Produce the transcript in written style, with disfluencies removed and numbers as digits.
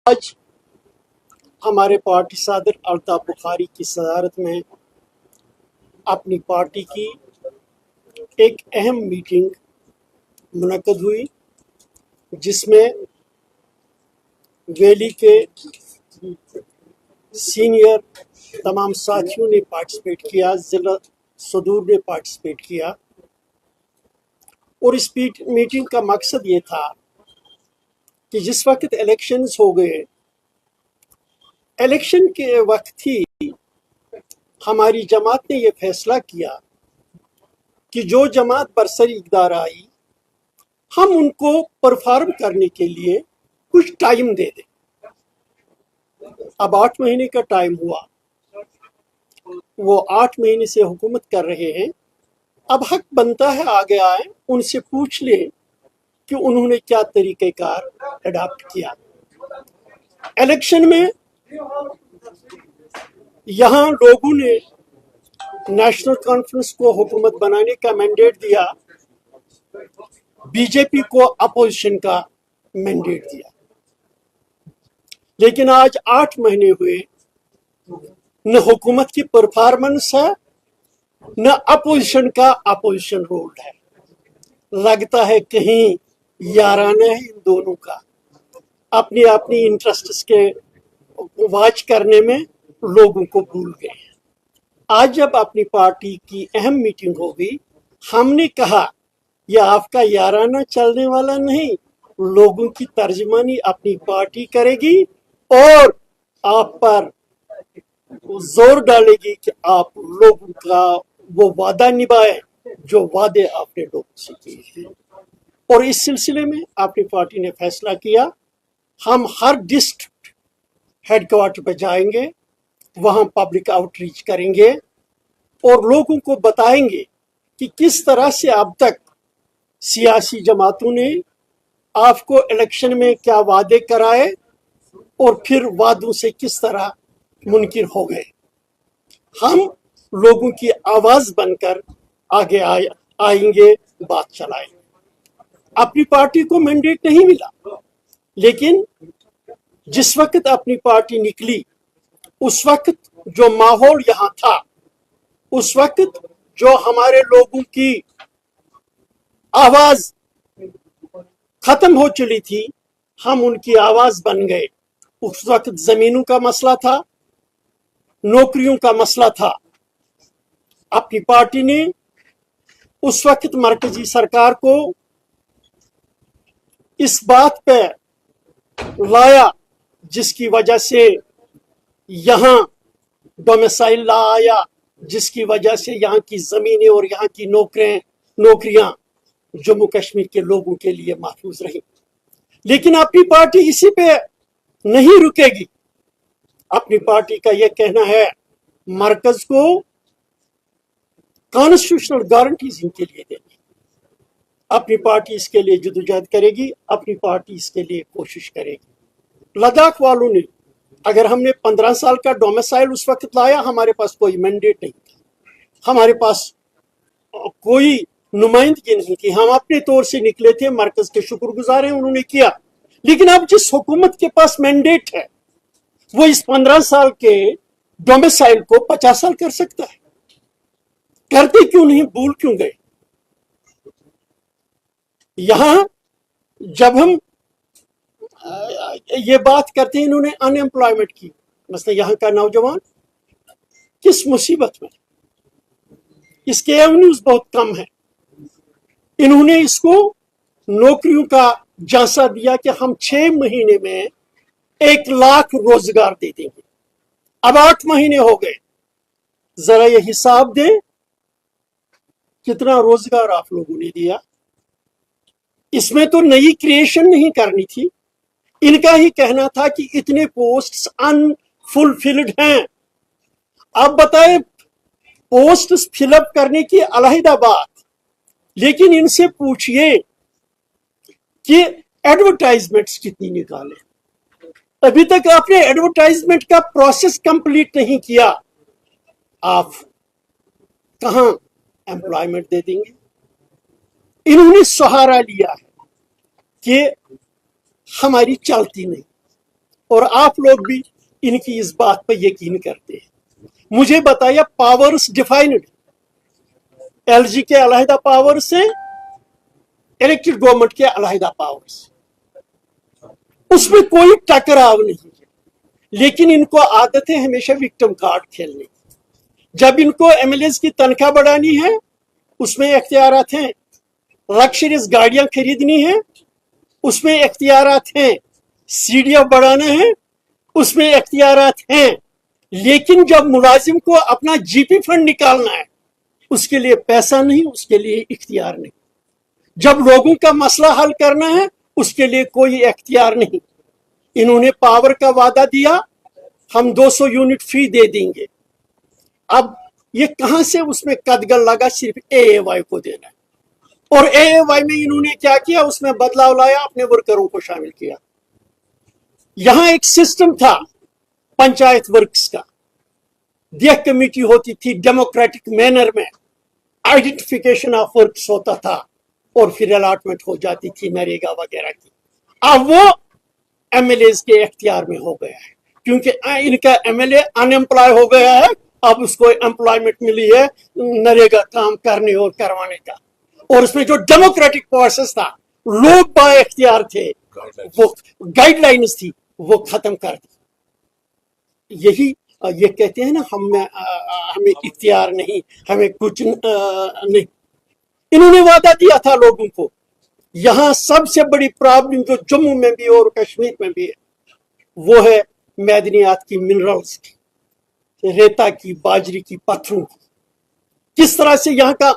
आज हमारे पार्टी सदर अल्ताफ बुखारी की सदारत में अपनी पार्टी की एक अहम मीटिंग मुनक्कद हुई, जिसमें वैली के सीनियर तमाम साथियों ने पार्टिसिपेट किया, ज़िला सदूर ने पार्टिसिपेट किया। और इस मीटिंग का मकसद ये था कि जिस वक्त इलेक्शंस हो गए, इलेक्शन के वक्त ही हमारी जमात ने यह फैसला किया कि जो जमात बरसर इक़्तिदार आई, हम उनको परफॉर्म करने के लिए कुछ टाइम दे दें। अब 8 महीने का टाइम हुआ, वो 8 महीने से हुकूमत कर रहे हैं। अब हक बनता है आगे आए, उनसे पूछ लें कि उन्होंने क्या तरीक़ेकार अडॉप्ट किया। इलेक्शन में यहाँ लोगों ने नेशनल कॉन्फ्रेंस को हुकूमत बनाने का मैंडेट दिया, बीजेपी को अपोजिशन का मैंडेट दिया। लेकिन आज 8 महीने हुए, न हुकूमत की परफॉर्मेंस है, न अपोजिशन का अपोजिशन रोल है। लगता है कहीं याराना है इन दोनों का, अपनी अपनी इंटरेस्ट्स के वाच करने में लोगों को भूल गए। आज जब अपनी पार्टी की अहम मीटिंग होगी, हमने कहा यह आपका याराना चलने वाला नहीं, लोगों की तर्जमानी अपनी पार्टी करेगी और आप पर जोर डालेगी कि आप लोगों का वो वादा निभाए जो वादे आपने लोगों से किए हैं। और इस सिलसिले में अपनी पार्टी ने फैसला किया, हम हर डिस्ट्रिक्ट हेडक्वार्टर पर जाएंगे, वहां पब्लिक आउटरीच करेंगे और लोगों को बताएंगे कि किस तरह से अब तक सियासी जमातों ने आपको इलेक्शन में क्या वादे कराए और फिर वादों से किस तरह मुनकिर हो गए। हम लोगों की आवाज बनकर आगे आएंगे, बात चलाएंगे। अपनी पार्टी को मैंडेट नहीं मिला, लेकिन जिस वक्त अपनी पार्टी निकली, उस वक्त जो माहौल यहाँ था, उस वक्त जो हमारे लोगों की आवाज खत्म हो चली थी, हम उनकी आवाज बन गए। उस वक्त जमीनों का मसला था, नौकरियों का मसला था। अपनी पार्टी ने उस वक्त मरकजी सरकार को इस बात पे लाया जिसकी वजह से यहाँ डोमिसाइल ला आया, जिसकी वजह से यहाँ की जमीनें और यहाँ की नौकरियां जम्मू कश्मीर के लोगों के लिए महफूज रही। लेकिन अपनी पार्टी इसी पे नहीं रुकेगी। अपनी पार्टी का यह कहना है, मरकज को कॉन्स्टिट्यूशनल गारंटीज इनके लिए देनी। अपनी पार्टी इसके लिए जदोजहद करेगी, अपनी पार्टी इसके लिए कोशिश करेगी। लद्दाख वालों ने, अगर हमने 15 साल का डोमिसाइल उस वक्त लाया, हमारे पास कोई मैंडेट नहीं था, हमारे पास कोई नुमाइंदगी नहीं थी, हम अपने तौर से निकले थे। मरकज के शुक्रगुजार हैं, उन्होंने किया। लेकिन अब जिस हुकूमत के पास मैंडेट है, वो इस 15 साल के डोमिसाइल को 50 साल कर सकता है। करते क्यों नहीं, भूल क्यों गए? यहां जब हम ये बात करते हैं, इन्होंने अनएम्प्लॉयमेंट की, मतलब यहाँ का नौजवान किस मुसीबत में, इसके एवेन्यूज बहुत कम है। इन्होंने इसको नौकरियों का झांसा दिया कि हम 6 महीने में 1 लाख रोजगार दे देंगे। अब 8 महीने हो गए, जरा ये हिसाब दें कितना रोजगार आप लोगों ने दिया। इसमें तो नई क्रिएशन नहीं करनी थी, इनका ही कहना था कि इतने पोस्ट्स अनफुलफिल्ड हैं। आप बताएं, पोस्ट्स फिलअप करने की अलहदा बात, लेकिन इनसे पूछिए कि एडवर्टाइजमेंट्स कितनी निकाले। अभी तक आपने एडवर्टाइजमेंट का प्रोसेस कंप्लीट नहीं किया, आप कहां एम्प्लॉयमेंट दे देंगे? इन्होंने सहारा लिया है कि हमारी चलती नहीं, और आप लोग भी इनकी इस बात पर यकीन करते हैं। मुझे बताया पावर्स डिफाइंड, एलजी के अलहदा पावर्स हैं, इलेक्टेड गवर्नमेंट के अलहदा पावर्स, उसमें कोई टकराव नहीं है। लेकिन इनको आदत है हमेशा विक्टिम कार्ड खेलने की। जब इनको एमएलएस की तनख्वाह बढ़ानी है उसमें इख्तियारात हैं, लग्जरियस गाड़ियां खरीदनी है उसमें इख्तियारात हैं, सीढ़ियां बढ़ाना है उसमें इख्तियारात हैं। लेकिन जब मुलाजिम को अपना जीपी फंड निकालना है उसके लिए पैसा नहीं, उसके लिए इख्तियार नहीं। जब लोगों का मसला हल करना है उसके लिए कोई इख्तियार नहीं। इन्होंने पावर का वादा दिया, हम 200 यूनिट फ्री दे देंगे। अब ये कहां से उसमें कदगल लगा, सिर्फ एएवाई को देना है। और एएवाई में इन्होंने क्या किया, उसमें बदलाव लाया, अपने वर्करों को शामिल किया। यहां एक सिस्टम था पंचायत वर्क्स का, देख कमेटी होती थी, डेमोक्रेटिक मैनर में आइडेंटिफिकेशन ऑफ वर्क्स होता था और फिर अलॉटमेंट हो जाती थी नरेगा वगैरह की। अब वो एमएलए के इख्तियार में हो गया है, क्योंकि इनका एमएलए अनएम्प्लॉय हो गया है। अब उसको एम्प्लॉयमेंट मिली है नरेगा काम करने और करवाने का। और उसमें जो डेमोक्रेटिक प्रोसेस था, लोग बा इख्तियार थे, वो गाइडलाइंस थी, वो खत्म कर दी। यही ये कहते हैं ना, हमें इख्तियार नहीं, हमें कुछ नहीं। इन्होंने वादा दिया था लोगों को। यहां सबसे बड़ी प्रॉब्लम जो जम्मू में भी और कश्मीर में भी है वो है मैदनियात की, मिनरल्स की, रेता की, बाजरी की, पत्थरों की। किस तरह से यहाँ का